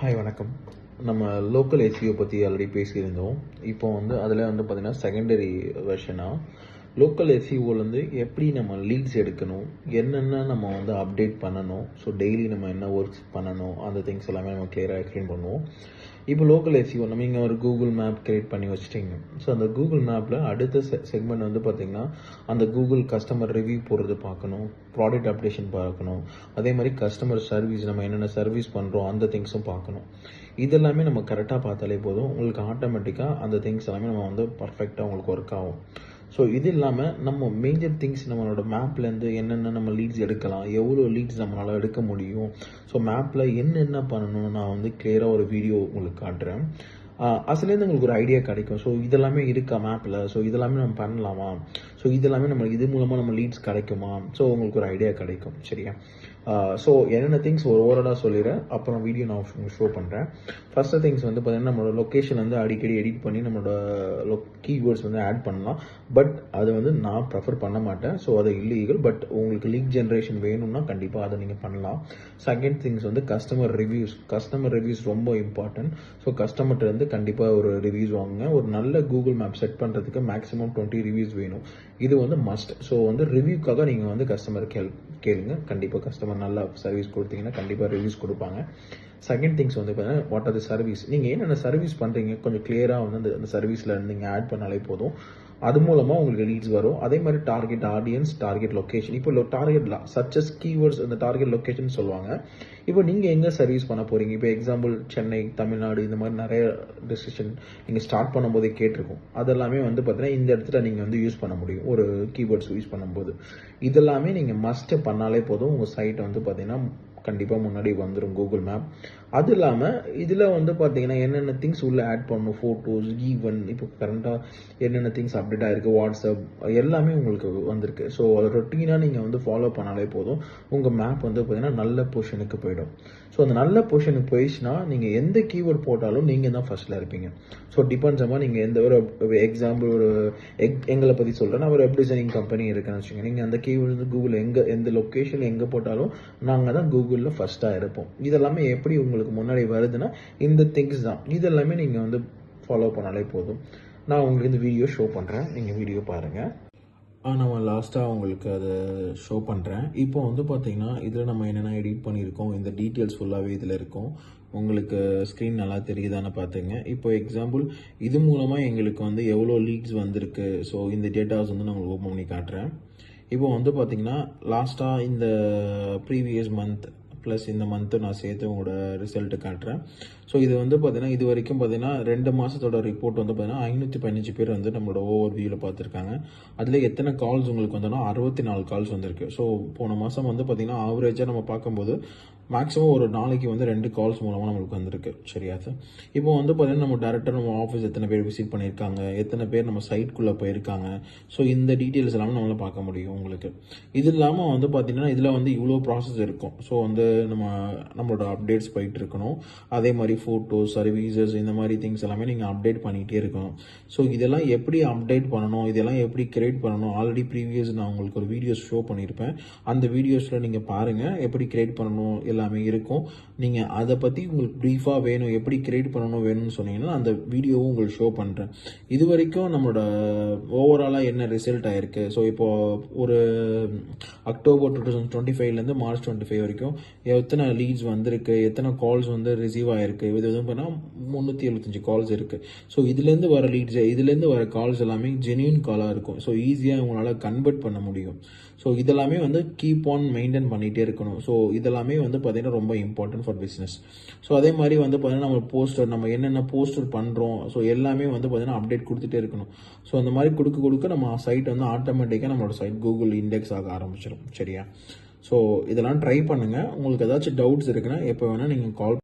Hi வணக்கம். நம்ம local SEO பற்றி ஆல்ரெடி பேசியிருந்தோம். இப்போ அதில் பார்த்தீங்கன்னா செகண்டரி வெர்ஷனாக லோக்கல் எஸ்இஓலேருந்து எப்படி நம்ம லீட்ஸ் எடுக்கணும், என்னென்ன நம்ம அப்டேட் பண்ணணும், ஸோ டெய்லி நம்ம என்ன ஒர்க்ஸ் பண்ணணும், அந்த திங்ஸ் எல்லாமே நம்ம கிளியராக எக்ஸ்பிளைன் பண்ணுவோம். இப்போ லோக்கல் எஸ்இஓ நம்ம இங்கே ஒரு கூகுள் மேப் கிரியேட் பண்ணி வச்சுட்டிங்க. ஸோ அந்த கூகுள் மேப்பில் அடுத்த செக்மெண்ட் பார்த்திங்கன்னா அந்த கூகுள் கஸ்டமர் ரிவ்யூ போடுறது பார்க்கணும், ப்ராடக்ட் அப்டேஷன் பார்க்கணும், அதே மாதிரி கஸ்டமர் சர்வீஸ் நம்ம என்னென்ன சர்வீஸ் பண்ணுறோம் அந்த திங்ஸும் பார்க்கணும். இதெல்லாமே நம்ம கரெக்டாக பார்த்தாலே போதும், உங்களுக்கு ஆட்டோமேட்டிக்காக அந்த திங்ஸ் எல்லாமே நம்ம பர்ஃபெக்டாக உங்களுக்கு ஒர்க் ஆகும். ஸோ இது இல்லாமல் நம்ம மேஜர் திங்ஸ் நம்மளோட மேப்லேருந்து என்னென்ன நம்ம லீட்ஸ் எடுக்கலாம், எவ்வளோ லீட்ஸ் நம்மளால் எடுக்க முடியும், ஸோ மேப்பில் என்னென்ன பண்ணணும்னு நான் கிளியராக ஒரு வீடியோ உங்களுக்கு காட்டுறேன். அதுலேருந்து உங்களுக்கு ஒரு ஐடியா கிடைக்கும். ஸோ இதெல்லாமே இருக்கா மேப்பில், ஸோ இதெல்லாமே நம்ம பண்ணலாமா, ஸோ இதெல்லாமே நம்மளுக்கு இது மூலமாக நம்ம லீட்ஸ் கிடைக்குமா, ஸோ உங்களுக்கு ஒரு ஐடியா கிடைக்கும். சரியா? ஸோ என்னென்ன திங்ஸ் ஓவராலாக சொல்லிடுறேன், அப்புறம் வீடியோ நான் உங்களுக்கு ஷோ பண்ணுறேன். ஃபஸ்ட்டு திங்ஸ் பார்த்தீங்கன்னா நம்மளோட லொக்கேஷன் அடிக்கடி எடிட் பண்ணி நம்மளோட கீவேர்ட்ஸ் ஆட் பண்ணலாம். பட் அது நான் ப்ரெஃபர் பண்ண மாட்டேன். ஸோ அது இல்லீகல். பட் உங்களுக்கு லீட் ஜென்ரேஷன் வேணும்னா கண்டிப்பாக அதை நீங்கள் பண்ணலாம். செகண்ட் திங்ஸ் கஸ்டமர் ரிவ்யூஸ் ரொம்ப இம்பார்ட்டன்ட். ஸோ கஸ்டமர்கிட்ட கண்டிப்பாக ஒரு ரிவ்யூஸ் வாங்குங்க. ஒரு நல்ல கூகுள் மேப் செட் பண்ணுறதுக்கு மேக்ஸிமம் 20 ரிவ்யூஸ் வேணும். இது மஸ்ட். ஸோ ரிவ்யூக்காக நீங்கள் கஸ்டமருக்கு கேளுங்க. கண்டிப்பாக கஸ்டமர் நல்லா சர்வீஸ் கொடுத்தீங்கன்னா கண்டிப்பாக ரிவ்யூஸ் கொடுப்பாங்க. செகண்ட் திங்ஸ் பார்த்தீங்கன்னா வாட் ஆர் தி சர்வீஸ், நீங்கள் என்னென்ன சர்வீஸ் பண்ணுறீங்க கொஞ்சம் கிளியராக அந்த சர்வீஸில் நீங்கள் ஆட் பண்ணாலே போதும். அது மூலமாக உங்களுக்கு லீட்ஸ் வரும். அதே மாதிரி டார்கெட் ஆடியன்ஸ், டார்கெட் லொக்கேஷன். இப்போ டார்கெட் சச்சஸ் கீவேர்ட்ஸ் அந்த டார்கெட் லொக்கேஷன் சொல்லுவாங்க. இப்போ நீங்கள் எங்கே சர்வீஸ் பண்ண போகிறீங்க, இப்போ எக்ஸாம்பிள் சென்னை, தமிழ்நாடு, இந்த மாதிரி நிறைய டெசிஷன் நீங்கள் ஸ்டார்ட் பண்ணும்போதே கேட்டிருக்கோம். அதெல்லாமே பார்த்தீங்கன்னா இந்த இடத்துல நீங்கள் யூஸ் பண்ண முடியும் ஒரு கீவேர்ட்ஸ் யூஸ் பண்ணும்போது. இதெல்லாமே நீங்கள் மஸ்ட் பண்ணாலே போதும், உங்கள் சைட்டை பார்த்தீங்கன்னா கண்டிப்பாக முன்னாடி வந்துடும் கூகுள் மேப். அது இல்லாமல் இதில் பார்த்தீங்கன்னா என்னென்ன திங்ஸ் உள்ளே ஆட் பண்ணணும், ஃபோட்டோஸ், ஈவன் இப்போ கரண்ட்டாக என்னென்ன திங்ஸ் அப்டேட் ஆகிருக்கு, வாட்ஸ்அப் எல்லாமே உங்களுக்கு வந்திருக்கு. ஸோ அதை ரொட்டீனாக நீங்கள் ஃபாலோ பண்ணாலே போதும், உங்கள் மேப் பார்த்தீங்கன்னா நல்ல பொசிஷனுக்கு போயிடும். ஸோ அந்த நல்ல பொசிஷனுக்கு போயிடுச்சுன்னா நீங்கள் எந்த கீவேர்ட் போட்டாலும் நீங்கள் தான் ஃபர்ஸ்ட்டில் இருப்பீங்க. ஸோ டிபெண்ட்ஸ் நீங்கள் எந்த ஒரு எக்ஸாம்பிள் ஒரு எங்களை பற்றி சொல்கிறேன். நான் ஒரு வெப் டிசைனிங் கம்பெனி இருக்குன்னு வச்சுக்கோங்க. நீங்கள் அந்த கீவேர்டு கூகுள் எந்த லொக்கேஷன் எங்கே போட்டாலும் நாங்கள் தான் கூகுளில் ஃபஸ்ட்டாக இருப்போம். இதெல்லாமே எப்படி உங்களுக்கு முன்னாடி வருதுன்னா இந்த திங்ஸ் தான். இதெல்லாமே நீங்கள் ஃபாலோ பண்ணாலே போதும். நான் உங்களுக்கு இந்த வீடியோ ஷோ பண்ணுறேன், நீங்கள் வீடியோ பாருங்கள். நம்ம லாஸ்ட்டாக உங்களுக்கு அதை ஷோ பண்ணுறேன். இப்போ பார்த்தீங்கன்னா இதில் நம்ம என்னென்ன எடிட் பண்ணியிருக்கோம், இந்த டீட்டெயில்ஸ் ஃபுல்லாகவே இதில் இருக்கும். உங்களுக்கு ஸ்க்ரீன் நல்லா தெரியுதான்னு பார்த்துங்க. இப்போ எக்ஸாம்பிள் இது மூலமாக எங்களுக்கு எவ்வளோ லீட்ஸ் வந்திருக்கு, ஸோ இந்த டேட்டாஸ் நான் உங்களுக்கு ஓப்பன் பண்ணி காட்டுறேன். இப்போ பார்த்தீங்கன்னா லாஸ்ட்டாக இந்த ப்ரீவியஸ் மந்த் ப்ளஸ் இந்த மந்த்து நான் சேர்த்து உங்களோட ரிசல்ட்டு காட்டுறேன். ஸோ இது பார்த்தீங்கன்னா இது வரைக்கும் பார்த்தீங்கன்னா 2 மாதத்தோட ரிப்போர்ட் பார்த்தீங்கன்னா 515 பேர் நம்மளோட ஓவர் வியூவில் பார்த்துருக்காங்க. அதில் எத்தனை கால்ஸ் உங்களுக்கு 64 கால்ஸ் வந்திருக்கு. ஸோ போன மாதம் பார்த்தீங்கன்னா ஆவரேஜாக நம்ம பார்க்கும்போது மேக்ஸிமம் ஒரு நாளைக்கு 2 கால்ஸ் மூலமாக நம்மளுக்கு வந்திருக்கு. சரியா சார்? இப்போ பார்த்தீங்கன்னா நம்ம டேரெக்டாக நம்ம ஆஃபீஸ் எத்தனை பேர் விசிட் பண்ணியிருக்காங்க, எத்தனை பேர் நம்ம சைட்குள்ளே போயிருக்காங்க, ஸோ இந்த டீட்டெயில்ஸ் எல்லாமே நம்மளால் பார்க்க முடியும் உங்களுக்கு. இது இல்லாமல் பார்த்தீங்கன்னா இதில் இவ்வளோ ப்ராசஸ் இருக்கும். ஸோ நம்மளோட அப்டேட்ஸ் போயிட்டு இருக்கணும். அதே மாதிரி ஃபோட்டோஸ், சர்வீசஸ், இந்த மாதிரி திங்ஸ் எல்லாமே நீங்கள் அப்டேட் பண்ணிகிட்டே இருக்கணும். ஸோ இதெல்லாம் எப்படி அப்டேட் பண்ணணும், இதெல்லாம் எப்படி கிரியேட் பண்ணணும், ஆல்ரெடி ப்ரீவியஸ் நான் உங்களுக்கு ஒரு வீடியோஸ் ஷோ பண்ணியிருப்பேன். அந்த வீடியோஸில் நீங்கள் பாருங்கள், எப்படி கிரியேட் பண்ணணும் எல்லாமே இருக்கும். நீங்கள் அதை பற்றி உங்களுக்கு ப்ரீஃபாக வேணும், எப்படி கிரியேட் பண்ணணும் வேணும்னு சொன்னீங்கன்னா அந்த வீடியோவும் உங்களுக்கு ஷோ பண்ணுறேன். இது வரைக்கும் நம்மளோட ஓவராலாக என்ன ரிசல்ட் ஆயிருக்கு, ஸோ இப்போது ஒரு அக்டோபர் 2025 மார்ச் 25 வரைக்கும் எத்தனை லீட்ஸ் வந்திருக்கு, எத்தனை கால்ஸ் ரிசீவ் ஆகிருக்கு, இது பண்ணால் 375 கால்ஸ் இருக்குது. ஸோ இதுலேருந்து வர லீட்ஸ், இதுலேருந்து வர கால்ஸ் எல்லாமே ஜென்யூன் காலாக இருக்கும். ஸோ ஈஸியாக உங்களால் கன்வெர்ட் பண்ண முடியும். ஸோ இதெல்லாமே கீப் ஆன் மெயின்டைன் பண்ணிகிட்டே இருக்கணும். ஸோ இதெல்லாமே பார்த்தீங்கன்னா ரொம்ப இம்பார்ட்டன்ட் ஃபார் பிஸ்னஸ். ஸோ அதே மாதிரி பார்த்தீங்கன்னா நம்ம என்னென்ன போஸ்டர் பண்ணுறோம், ஸோ எல்லாமே பார்த்தீங்கன்னா அப்டேட் கொடுத்துட்டே இருக்கணும். ஸோ அந்த மாதிரி கொடுக்க நம்ம சைட் ஆட்டோமேட்டிக்காக நம்மளோட சைட் கூகுள் இண்டெக்ஸ் ஆக ஆரம்பிச்சிடும். சரியா? ஸோ இதெல்லாம் ட்ரை பண்ணுங்கள். உங்களுக்கு ஏதாச்சும் டவுட்ஸ் இருக்குன்னா எப்போ வேணால் நீங்கள் கால்